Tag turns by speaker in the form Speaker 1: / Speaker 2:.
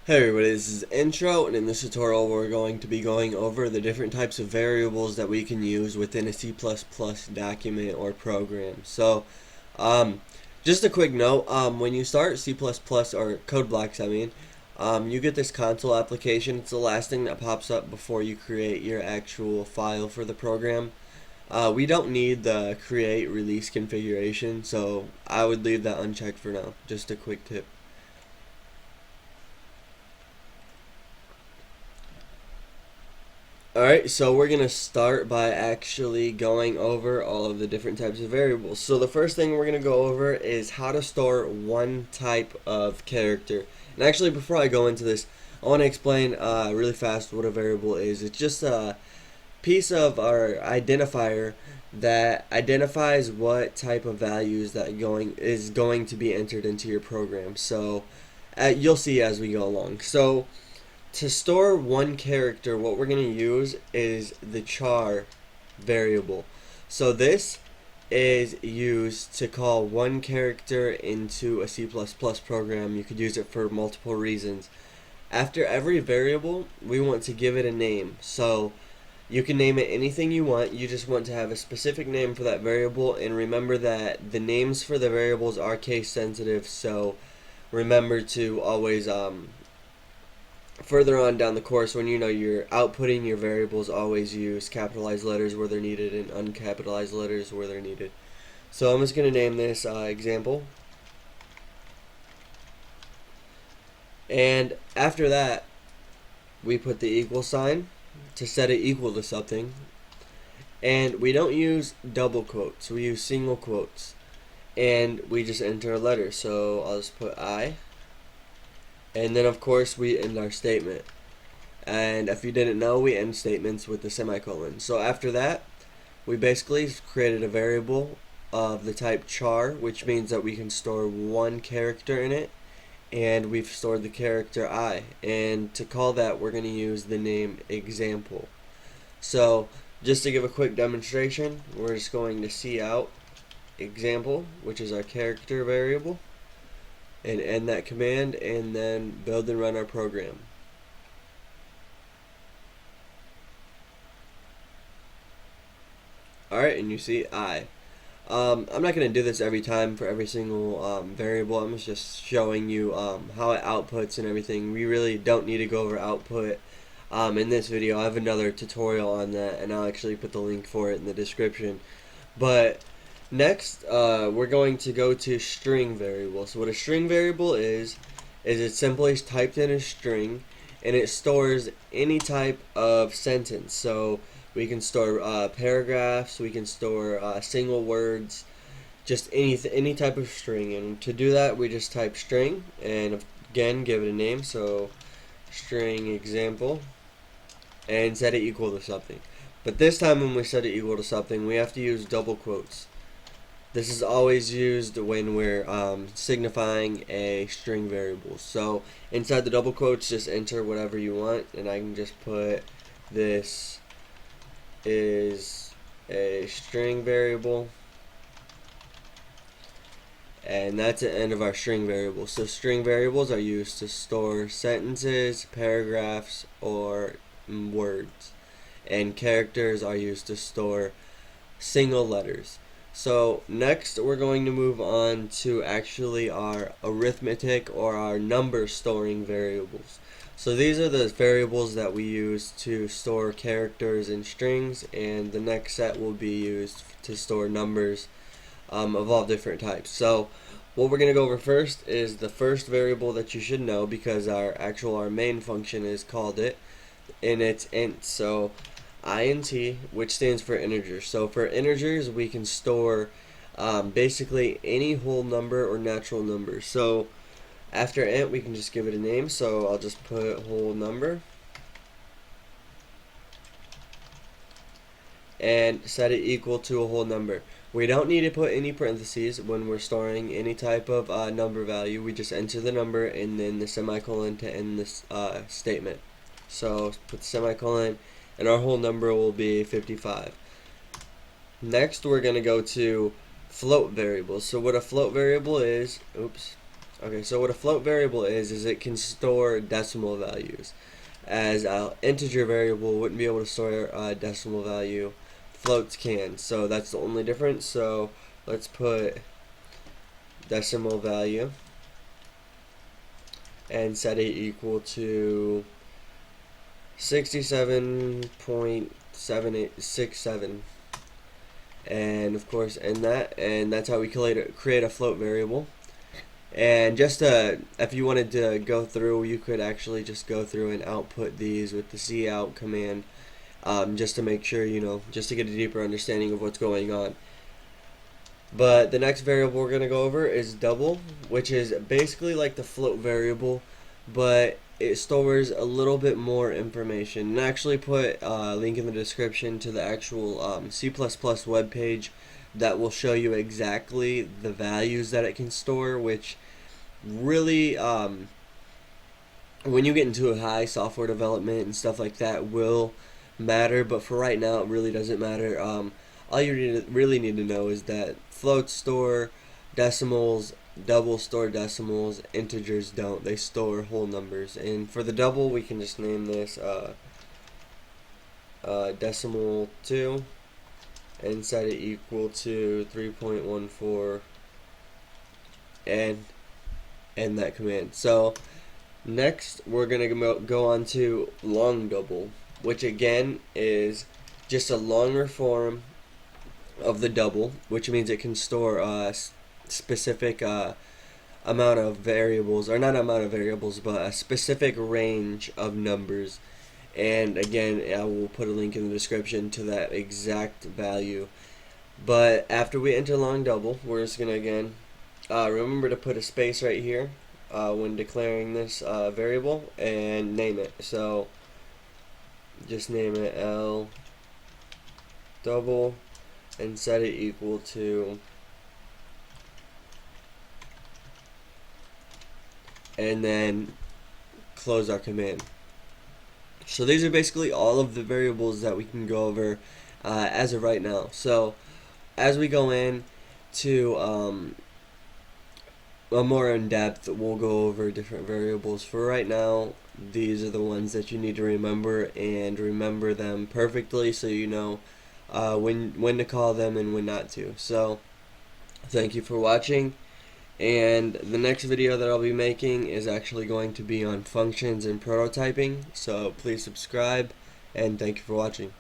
Speaker 1: Hey everybody, this is Intro, and in this tutorial we're going to be going over the different types of variables that we can use within a C++ document or program. Um, just a quick note, when you start C++ or code blocks, you get this console application. It's the last thing that pops up before you create your actual file for the program. We don't need the create release configuration, so I would leave that unchecked for now. Just a quick tip. Alright, so we're going to start by actually going over all of the different types of variables. So the first thing we're going to go over is how to store one type of character. And actually, before I go into this, I want to explain really fast what a variable is. It's just a piece of our identifier that identifies what type of values that is going to be entered into your program. So you'll see as we go along. So to store one character, what we're going to use is the char variable. So this is used to call one character into a C++ program. You could use it for multiple reasons. After every variable, we want to give it a name. So you can name it anything you want. You just want to have a specific name for that variable, and remember that the names for the variables are case sensitive, so remember to always further on down the course, when you're outputting your variables, always use capitalized letters where they're needed and uncapitalized letters where they're needed. So I'm just going to name this example. And after that, we put the equal sign to set it equal to something. And we don't use double quotes, we use single quotes. And we just enter a letter. So I'll just put I. And then of course we end our statement. And if you didn't know, we end statements with the semicolon. So after that, we basically created a variable of the type char, which means that we can store one character in it, and we've stored the character I. And to call that, we're going to use the name example. So just to give a quick demonstration, we're just going to see out example, which is our character variable, and end that command, and then build and run our program. Alright, and you see I. I'm not going to do this every time for every single variable. I'm just showing you how it outputs and everything. We really don't need to go over output in this video. I have another tutorial on that, and I'll actually put the link for it in the description. But next, we're going to go to string variable. So what a string variable is it's simply typed in a string, and it stores any type of sentence. So we can store paragraphs, we can store single words, just any type of string. And to do that, we just type string, and again, give it a name. So string example, and set it equal to something. But this time when we set it equal to something, we have to use double quotes. This is always used when we're signifying a string variable. So inside the double quotes, just enter whatever you want, and I can just put this is a string variable, and that's the end of our string variable. So string variables are used to store sentences, paragraphs, or words, and characters are used to store single letters. So next we're going to move on to actually our arithmetic or our number storing variables. So these are the variables that we use to store characters and strings, and the next set will be used to store numbers of all different types. So what we're going to go over first is the first variable that you should know, because our main function is called it, and it's int. So int, which stands for integers. So for integers, we can store basically any whole number or natural number. So after int, we can just give it a name. So I'll just put whole number and set it equal to a whole number. We don't need to put any parentheses when we're storing any type of number value. We just enter the number and then the semicolon to end this statement. So put the semicolon, and our whole number will be 55. Next, we're going to go to float variables. So what a float variable is, Okay, so what a float variable is it can store decimal values, as an integer variable wouldn't be able to store a decimal value. Floats can, so that's the only difference. So let's put decimal value and set it equal to 67.7867, and of course and that's how we create a float variable. And just if you wanted to go through, you could actually just go through and output these with the cout command, just to make sure, just to get a deeper understanding of what's going on. But the next variable we're going to go over is double, which is basically like the float variable, but it stores a little bit more information. And I actually put a link in the description to the actual C++ web page that will show you exactly the values that it can store, which really, when you get into a high software development and stuff like that, will matter. But for right now, it really doesn't matter. All you really need to know is that floats store decimals, double store decimals, integers don't. They store whole numbers. And for the double, we can just name this decimal 2 and set it equal to 3.14 and end that command. So next we're going to go on to long double, which again is just a longer form of the double, which means it can store a specific amount of variables, or not amount of variables, but a specific range of numbers. And again, I will put a link in the description to that exact value. But after we enter long double, we're just going to again remember to put a space right here when declaring this variable, and name it. So just name it L double and set it equal to, and then close our command. So these are basically all of the variables that we can go over as of right now. So as we go in to a more in depth, we'll go over different variables. For right now, these are the ones that you need to remember, and remember them perfectly so you know when to call them and when not to. So thank you for watching, and the next video that I'll be making is actually going to be on functions and prototyping. So please subscribe, and thank you for watching.